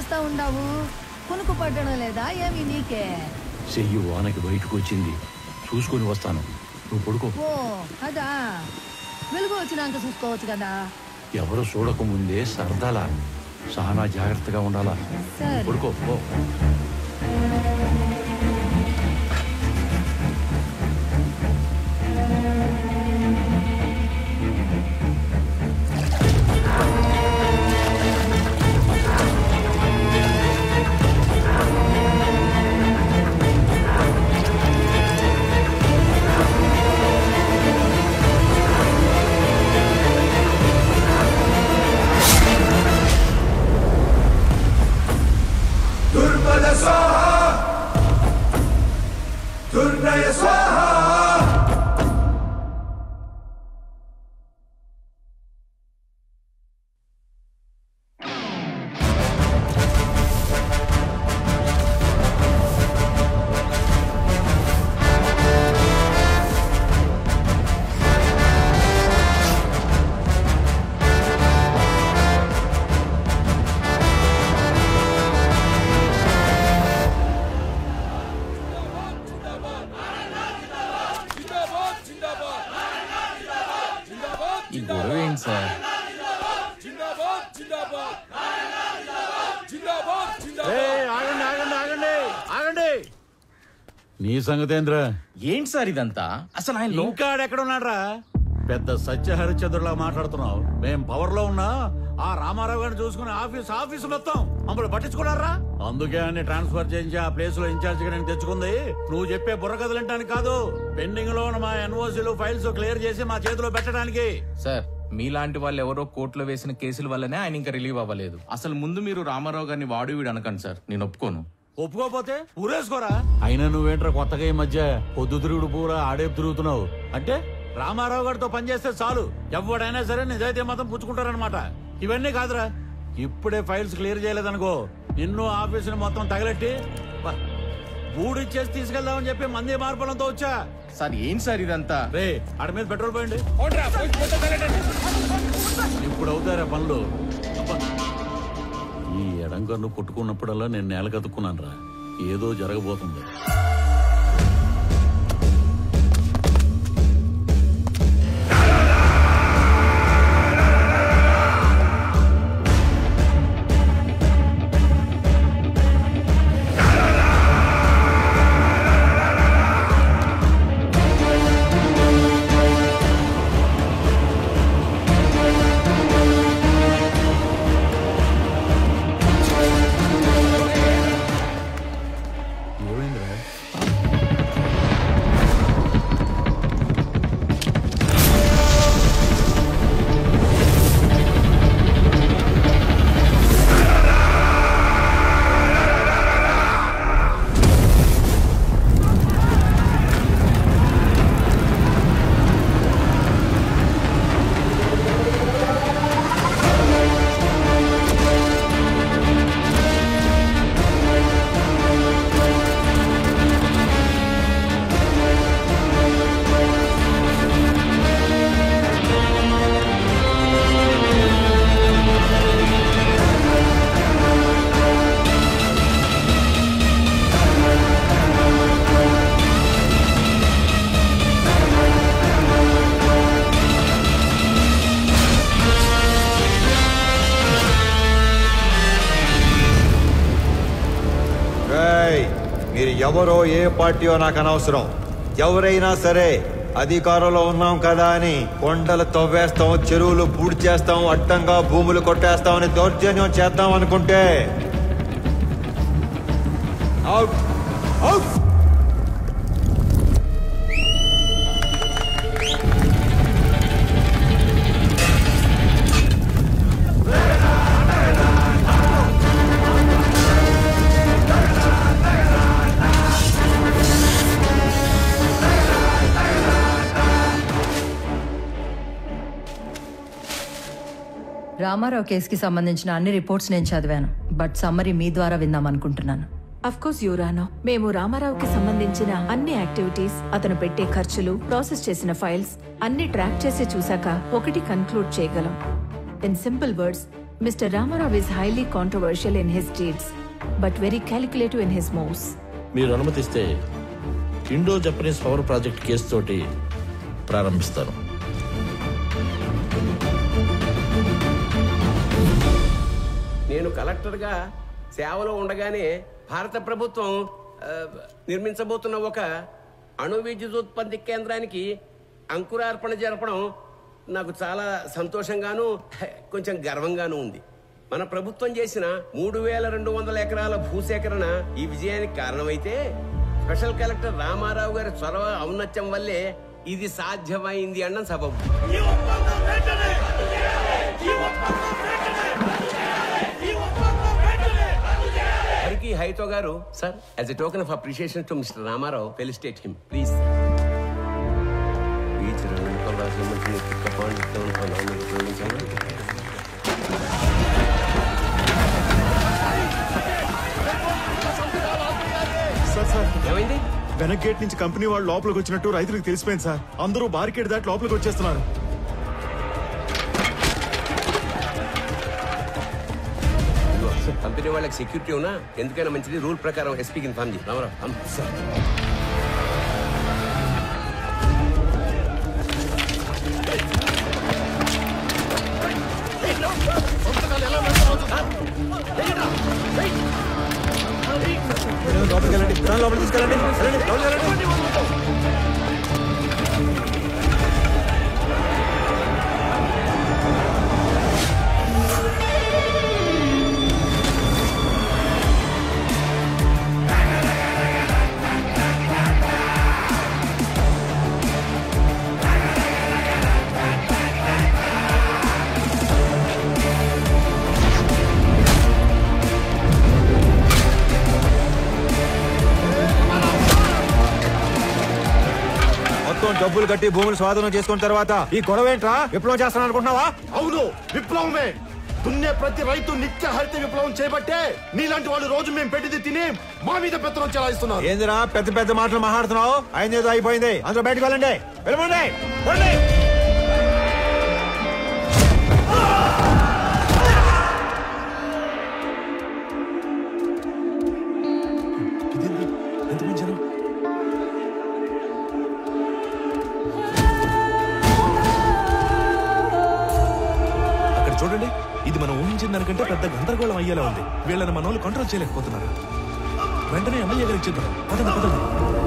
చేస్తా ఉండావు? కునుకు పట్టడం లేదా ఏమి నీకే? చెయ్యి వానకి బయటకు వచ్చింది, చూసుకొని వస్తాను. నువ్వు పడుకో. ఓ అదా, వెలుగు వచ్చినాక చూసుకోవచ్చు కదా. ఎవరు చూడకముందే సరదాలా, చాలా జాగ్రత్తగా ఉండాలా. పడుకో. ఈ గొడవ ఏంటి సార్? ఆగండి. నీ సంగతేంద్ర? ఏంటి సార్ ఇదంతా? అసలు ఆయన ఇంకా ఎక్కడ ఉన్నాడ్రా? పెద్ద సత్యహరిచంద్రులా మాట్లాడుతున్నావు. మేం పవర్ లో ఉన్నా ఆ రామారావు గారిని చూసుకుని ఆఫీసు మొత్తం మమ్మల్ని పట్టించుకున్నారా? అందుకే అన్ని ట్రాన్స్ఫర్ చేయించి ఆ ప్లేస్ లో ఇన్ఛార్జ్ గా నేను తెచ్చుకుంది. నువ్వు చెప్పే బుర్రకథలంటానికి కాదు, పెండింగ్ లో ఉన్న మా ఎన్ఓసీలు ఫైల్స్ క్లియర్ చేసి మా చేతిలో పెట్టడానికి. సార్, మీలాంటి వాళ్ళు ఎవరో కోర్టులో వేసిన కేసుల వల్లనే ఆయన ఇంకా రిలీవ్ అవ్వలేదు. అసలు ముందు మీరు రామారావు గారిని వాడు వీడు అనకండి సార్, నేను ఒప్పుకోను. ఒప్పుకోపోతే ఊరేసుకోరా. అయినా నువ్వేంట్రా కొత్తగా ఈ మధ్య పొద్దు తిరుగుడు పూరా ఆడేపు తిరుగుతున్నావు? అంటే రామారావు గారితో పనిచేస్తే చాలు, ఎవడైనా సరే నిజాయితీ మాత్రం పుచ్చుకుంటారనమాట. ఇవన్నీ కాదురా, ఇప్పుడే ఫైల్స్ క్లియర్ చేయలేదనుకో, నిన్ను ఆఫీసుని మొత్తం తగలెట్టి బూడిచ్చేసి తీసుకెళ్దామని చెప్పి మంది మార్పులంతో వచ్చా. సార్ ఏంటి సార్ ఇదంతా? రే ఆడ మీద పెట్రోల్ పోయండి. ఇప్పుడు అవుతారా పనులు? ఈ ఎడంకన్ను కొట్టుకున్నప్పుడల్లా నేను నేల కతుక్కున్నాను రా, ఏదో జరగబోతుంది. మీరు ఎవరో ఏ పార్టీయో నాకు అనవసరం. ఎవరైనా సరే అధికారంలో ఉన్నాం కదా అని కొండలు తవ్వేస్తాం, చెరువులు పూడి చేస్తాం, అడ్డంగా భూములు కొట్టేస్తామని దౌర్జన్యం చేద్దాం అనుకుంటే అవుట్ అవుట్. రామారావు కేసుకి సంబంధించిన అన్ని రిపోర్ట్స్ నేను చదివాను, బట్ సమ్మరీ మీ ద్వారా విందామనుకుంటున్నాను. అఫ్ కోర్స్ యువరానో, మేము రామారావుకి సంబంధించిన అన్ని యాక్టివిటీస్, అతను పెట్టే ఖర్చులు, ప్రాసెస్ చేసిన ఫైల్స్ అన్ని ట్రాక్ చేసి చూశాక ఒకటి కన్క్లూడ్ చేయగలం. In simple words, Mr. Ramarao is highly controversial in his deeds, but very calculative in his moves. మీరు అనుమతిస్తే Indo Japanese power project case తోటి ప్రారంభిస్తాను. నేను కలెక్టర్గా సేవలో ఉండగానే భారత ప్రభుత్వం నిర్మించబోతున్న ఒక అణు విద్యుదుత్పత్తి కేంద్రానికి అంకురార్పణ జరపడం నాకు చాలా సంతోషంగాను కొంచెం గర్వంగాను ఉంది. మన ప్రభుత్వం చేసిన 3200 ఎకరాల భూసేకరణ ఈ విజయానికి కారణమైతే స్పెషల్ కలెక్టర్ రామారావు గారి చొరవ ఔన్నత్యం వల్లే ఇది సాధ్యమైంది అన్న సబబు. హరికి హైతో గారు sir, as a token of appreciation to mister Ramarao, felicitate him please. ఏమైంది? వెనక్ గేట్ నుంచి కంపెనీ వాళ్ళు లోపలికి వచ్చినట్టు రైతులకు తెలిసిపోయింది సార్. అందరూ బార్కెట్ దాటి లోపలికి వచ్చేస్తున్నారు. కంపెనీ వాళ్ళకి సెక్యూరిటీ ఉన్నా ఎందుకైనా మంచిది రూల్ ప్రకారం ఎస్పీకి ఇన్ఫార్మ్ చేయి. రామారావు సార్. లోపలికి వెళ్ళండి, లోపలికి తీసుకెళ్ళండి. డబ్బులు కట్టి భూములు స్వాధీనం చేసుకున్న తర్వాత ఈ గొడవ ఏంట్రా? విప్లవం చేస్తాను అనుకుంటున్నావా? అవును, విప్లవమే. దున్నే ప్రతి రైతు నిత్య హరిత విప్లవం చేపట్టే నీలాంటి వాళ్ళు రోజు మేము పెట్టింది తిని మా మీద పెత్తనం చెలాయిస్తున్నారు. ఏందిరా పెద్ద పెద్ద మాటలు మాట్లాడుతున్నావు? అయిందేదో అయిపోయింది. అందరూ బయటకు వెళ్ళండి. వెళ్ళండి. చూడండి, ఇది మనం ఊహించిన దానికంటే పెద్ద గందరగోళం అయ్యేలా ఉంది. వీళ్ళని మన వాళ్ళు కంట్రోల్ చేయలేకపోతున్నారు. వెంటనే ఎమ్మెల్యే గారికి చెప్తారు. పదండి.